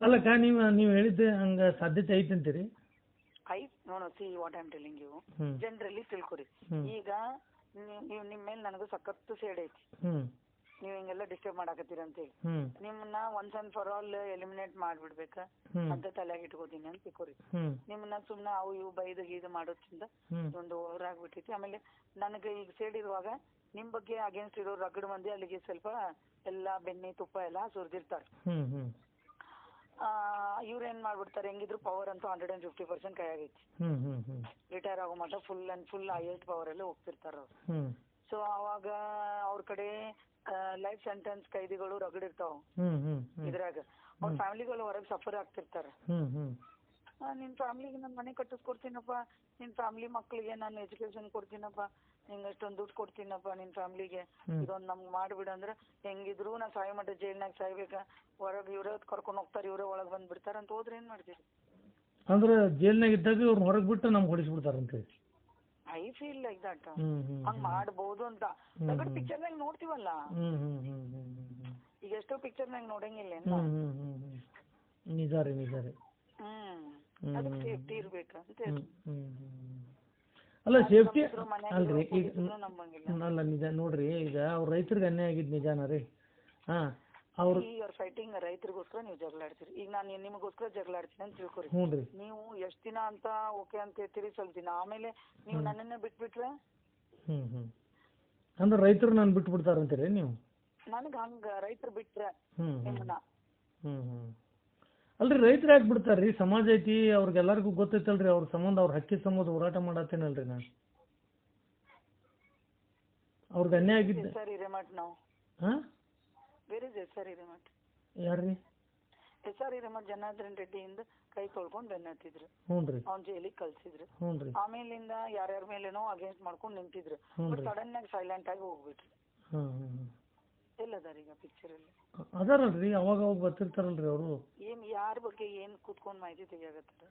ಅಲ್ಲಕ್ಕ ನೀವು ಹೇಳಿದ್ದೆ ಹಂಗೆ ಸಾಧ್ಯತೆ ಐತೆ ಅಂತೀರಿ? ನೋಡೋ see what I am telling you, generally ತಿಳ್ಕೊರಿ. ಈಗ ನೀವು ನಿಮ್ಮ ಮೇಲೆ ನನಗೂ ಸಖತ್ತು ಸೇಡ್ ಐತಿ, ನೀವು ಹಿಂಗೆಲ್ಲ ಡಿಸ್ಟರ್ಬ್ ಮಾಡಾಕತ್ತೀರ ಅಂತೇಳಿ ನಿಮ್ಮನ್ನ once and for all eliminate ಮಾಡ್ಬಿಡ್ಬೇಕ ಅಂತ ತಲೆಯಾಗ ಇಟ್ಕೋತೀನಿ ಅಂತ ತಿಳ್ಕೊರಿ. ನಿಮ್ಮನ್ನ ಸುಮ್ನೆ ಅವು ಇವು ಬೈದು ಗೀದು ಮಾಡೋದ್ರಿಂದ ಒಂದು ಓವರ್ ಆಗ್ಬಿಟ್ಟೈತಿ. ಆಮೇಲೆ ನನಗೆ ಈಗ ಸೇಡ್ ಇರುವಾಗ ನಿಮ್ ಬಗ್ಗೆ ಅಗೇನ್ಸ್ಟ್ ಇರೋ ರಗಡ್ ಮಂದಿ ಅಲ್ಲಿಗೆ ಸ್ವಲ್ಪ ಎಲ್ಲಾ ಬೆಣ್ಣೆ ತುಪ್ಪ ಎಲ್ಲ ಸುರಿದಿರ್ತಾರೆ. ಇವ್ರೇನ್ ಮಾಡ್ಬಿಡ್ತಾರೆ, ಹೆಂಗಿದ್ರು ಪವರ್ ಅಂತೂ 150% ಕೈಯಾಗೈತಿ. ರಿಟೈರ್ ಆಗೋ ಮಟ್ಟ ಫುಲ್ ಹೈಯೆಸ್ಟ್ ಪವರ್ ಎಲ್ಲ ಹೋಗ್ತಿರ್ತಾರ ಅವ್ರು. ಸೊ ಅವಾಗ ಅವ್ರ ಕಡೆ ಲೈಫ್ ಸೆಂಟೆನ್ಸ್ ಕೈದಿಗಳು ರಗಡ್ ಇರ್ತಾವ ಇದ್ರಾಗ. ಅವ್ರ ಫ್ಯಾಮಿಲಿಗಳು ಹೊರಗೆ ಸಫರ್ ಆಗ್ತಿರ್ತಾರ. ನಿನ್ ಫ್ಯಾಮಿಲಿಗೆ ನಾನು ಮನೆ ಕಟ್ಟಿಸ್ಕೊಡ್ತೀನಪ್ಪ, ನಿನ್ ಫ್ಯಾಮಿಲಿ ಮಕ್ಳಿಗೆ ನಾನು ಎಜುಕೇಶನ್ ಕೊಡ್ತೀನಪ್ಪ, ನಿಂಗೆ ಅಷ್ಟೊಂದು ದುಡ್ಡು ಕೊಡ್ತೀನಪ್ಪ ನಿನ್ ಫ್ಯಾಮಿಲಿಗೆ, ಇದೊಂದು ನಮ್ಗೆ ಮಾಡ್ಬಿಡ ಅಂದ್ರೆ ಹೆಂಗಿದ್ರು ನಾ ಸಾಯಿ ಮಟ್ಟ ಜೈಲ್ನಾಗ ಸಾಯ್ಬೇಕ, ಹೊರಗೆ ಇವ್ರ ಕರ್ಕೊಂಡು ಹೋಗ್ತಾರೆ, ಇವ್ರೇ ಒಳಗೆ ಬಂದ್ಬಿಡ್ತಾರ ಅಂತ ಹೋದ್ರೆ ಏನ್ ಮಾಡ್ತೀರಿ? ಅಂದ್ರೆ ಜೈಲ್ನಾಗ ಇದ್ದಾಗ ಇವ್ರನ್ನ ಹೊರಗೆ ಬಿಟ್ಟು ನಮ್ಗೆ ಹೊಡಿಸ್ಬಿಡ್ತಾರಂತೆ. I feel like that. ಹಂಗ್ ಮಾಡ್ಬೋದು ಅಂತ ಪಿಕ್ಚರ್ನಾಗ ನೋಡ್ತೀವಲ್ಲ, ಈಗ ಎಷ್ಟೋ ಪಿಕ್ಚರ್ನಾಗ ನೋಡಂಗಿಲ್ಲ. ನಿಜ ರೀ ನಿಜ ರೀ. ಅದಕ್ಕೆ ಸೇಫ್ಟಿ ಇರ್ಬೇಕಂತ. ಅಲ್ಲ ಸೇಫ್ಟಿ ಅಲ್ರಿ ಈಗ ಅಲ್ಲ ನಿಜ ನೋಡ್ರಿ, ಈಗ ಅವ್ರ ರೈತರಿಗೆ ಅನ್ಯಾಯ ಆಗಿದ್ ನಿಜಾನ ರೀ. ಅವ್ರು ಫೈಟಿಂಗ್ ರೈತರಿಗೋಸ್ಕರ ನೀವು ಜಗಳಾಡ್ತೀರಿ, ಈಗ ನಾನು ನಿಮಗೋಸ್ಕರ ಜಗಳಾಡ್ತೀನಿ ಅಂತ ತಿಳ್ಕೊರಿ. ನೀವು ಎಷ್ಟ್ ದಿನ ಅಂತ ಓಕೆ ಅಂತ ಹೇಳ್ತೀರಿ, ಸ್ವಲ್ಪ ದಿನ ಆಮೇಲೆ ನೀವು ನನ್ನನ್ನೇ ಬಿಟ್ಬಿಟ್ರೆ ಅಂದ್ರೆ ರೈತರು ನಾನು ಬಿಟ್ಬಿಡ್ತಾರಂತೀರಿ ನೀವು? ನನಗೆ ಹಂಗ ರೈತರು ಬಿಟ್ರೆ ನಿಮ್ಮನ್ನ ಅಲ್ರಿ ರೈತರು ಯಾಕೆ ಬಿಡ್ತಾರ್ರಿ? ಸಮಾಜ ಐತಿ, ಅವ್ರಿಗೆಲ್ಲರಿಗೂ ಗೊತ್ತೈತಲ್ರಿ ಅವ್ರ ಸಂಬಂಧ, ಅವ್ರ ಹಕ್ಕಿ ಸಂಬಂಧ ಹೋರಾಟ ಮಾಡತ್ತೇನಲ್ರಿ ನಾನು. ಅವ್ರಿಗೆ ಅನ್ಯಾಯ ಆಗಿದ್ದೆ ಸರ್ ಹಿರೇಮಠ್ ನಾವು ಬೇರೆ ಸರ್ ಹಿರೇಮಠ್ ಯಾರ್ರಿ? SR ಹಿರೇಮಠ್ ಜನಾರ್ದನ್ ರೆಡ್ಡಿಯಿಂದ ಕೈ ತೊಳ್ಕೊಂಡ್ ಬೆನ್ನತ್ತಿದ್ರು. ಅವ್ನ ಜೈಲಿಗೆ ಕಳ್ಸಿದ್ರು. ಆಮೇಲಿಂದ ಯಾರ್ಯಾರ ಮೇಲೇನೋ ಅಗೇನ್ಸ್ಟ್ ಮಾಡ್ಕೊಂಡ್ ನಿಂತಿದ್ರು. ಬಟ್ ಸಡನ್ ಆಗಿ ಸೈಲೆಂಟ್ ಆಗಿ ಹೋಗ್ಬಿಟ್ರು. ಎಲ್ಲದಾರ ಈಗ ಪಿಕ್ಚರ್ ಅಲ್ಲಿ ಅದಾರಲ್ರಿ, ಅವಾಗ ಅವಾಗ ಬರ್ತಿರ್ತಾರಲ್ರಿ ಅವರು. ಏನ್ ಯಾರ ಬಗ್ಗೆ ಏನ್ ಕೂತ್ಕೊಂಡ್ ಮಾಹಿತಿ ತೆಗಿಯಾಗತ್ತಾರ?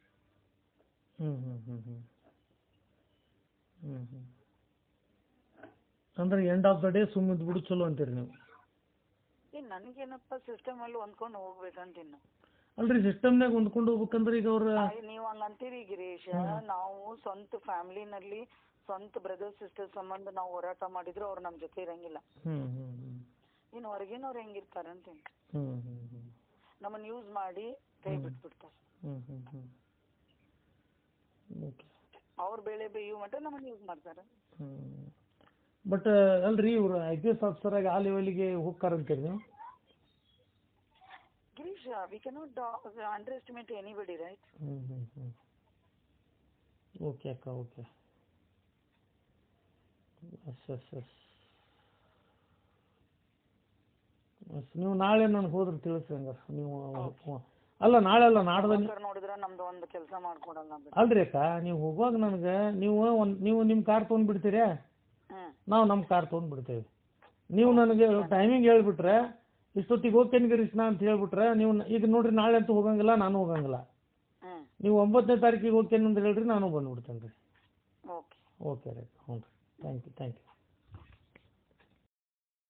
ಅಂದ್ರೆ ಎಂಡ್ ಆಫ್ ದ ಡೇ ಸುಮ್ಮನೆ ಬಿಡು ಚಲೋ ಅಂತೀರಿ ನೀವು? ನನ್ಗೇನಪ್ಪ ಸಿಸ್ಟಮ್ ಅಲ್ಲಿ ಹೊಂದ್ಕೊಂಡು ಹೋಗ್ಬೇಕಂತ. ಇನ್ನು ಅಲ್ರಿ ಸಿಸ್ಟಮ್ನಾಗ ಹೊಂದ್ಕೊಂಡು ಹೋಗ್ಬೇಕಂದ್ರೆ ಈಗ ಅವ್ರ ನೀವ್ ಹಂಗಂತೀರಿ ಗಿರೀಶ್, ನಾವು ಸ್ವಂತ ಫ್ಯಾಮಿಲಿನಲ್ಲಿ ಸ್ವಂತ ಬ್ರದರ್ ಸಿಸ್ಟರ್ ಸಂಬಂಧ ನಾವು ಹೋರಾಟ ಮಾಡಿದ್ರು ಅವ್ರು ನಮ್ ಜೊತೆ ಇರಂಗಿಲ್ಲ. ಇನ್ನು ಹೊರಗಿನವ್ರು ಹೆಂಗಿರ್ತಾರಂತ ನಮ್ಮನ್ನ ಯೂಸ್ ಮಾಡಿ ಕೈ ಬಿಟ್ಬಿಡ್ತಾರ. ಅವ್ರ ಬೆಳೆ ಬೇಯು ಮಟ್ಟ ನಮ್ಮನ್ನ ಯೂಸ್ ಮಾಡ್ತಾರ. ಬಟ್ ಅಲ್ರಿ ಇವ್ರು IPS ಆಫೀಸರ್ ಆಗಿ ಆ ಲೆವೆಲ್ಗೆ ಹೋಗ್ತಾರಂತೀರಿ ನೀವು? Girish, we cannot underestimate anybody, right? Okay ಅಕ್ಕ, ಓಕೆ. ನೀವು ನಾಳೆ ನನಗೆ ಹೋದ್ರೆ ತಿಳಿಸ್ರಿ ಹಂಗಾರೆ ನೀವು. ಅಲ್ಲ ನಾಳೆ ಅಲ್ಲ ನಾಡ್ದ ನೋಡಿದ್ರೆ ನಮ್ದು ಒಂದು ಕೆಲಸ ಮಾಡ್ಕೊಡಲ್ಲ. ಅಲ್ರಿ ಅಕ್ಕ, ನೀವು ಹೋಗುವಾಗ ನನಗೆ ನೀವು ನಿಮ್ಮ ಕಾರ್ ತೊಗೊಂಡ್ಬಿಡ್ತೀರಾ, ನಾವು ನಮ್ಮ ಕಾರ್ ತೊಗೊಂಡ್ಬಿಡ್ತೇವೆ. ನೀವು ನನಗೆ ಟೈಮಿಂಗ್ ಹೇಳ್ಬಿಟ್ರೆ ಇಷ್ಟೊತ್ತಿಗೆ ಹೋಗ್ತೇನೆ ಗಿರೀಶ್ನ ಅಂತ ಹೇಳ್ಬಿಟ್ರೆ, ನೀವು ಈಗ ನೋಡ್ರಿ ನಾಳೆ ಅಂತೂ ಹೋಗಂಗಿಲ್ಲ, ನಾನು ಹೋಗಂಗಿಲ್ಲ. ನೀವು 9ನೇ ತಾರೀಕಿಗೆ ಹೋಗ್ತೇನೆ ಅಂತ ಹೇಳ್ರಿ, ನಾನು ಬಂದ್ಬಿಡ್ತೇನೆ ರೀ. ಓಕೆ ರೀ, ಹ್ಞೂ ರೀ, ಥ್ಯಾಂಕ್ ಯು.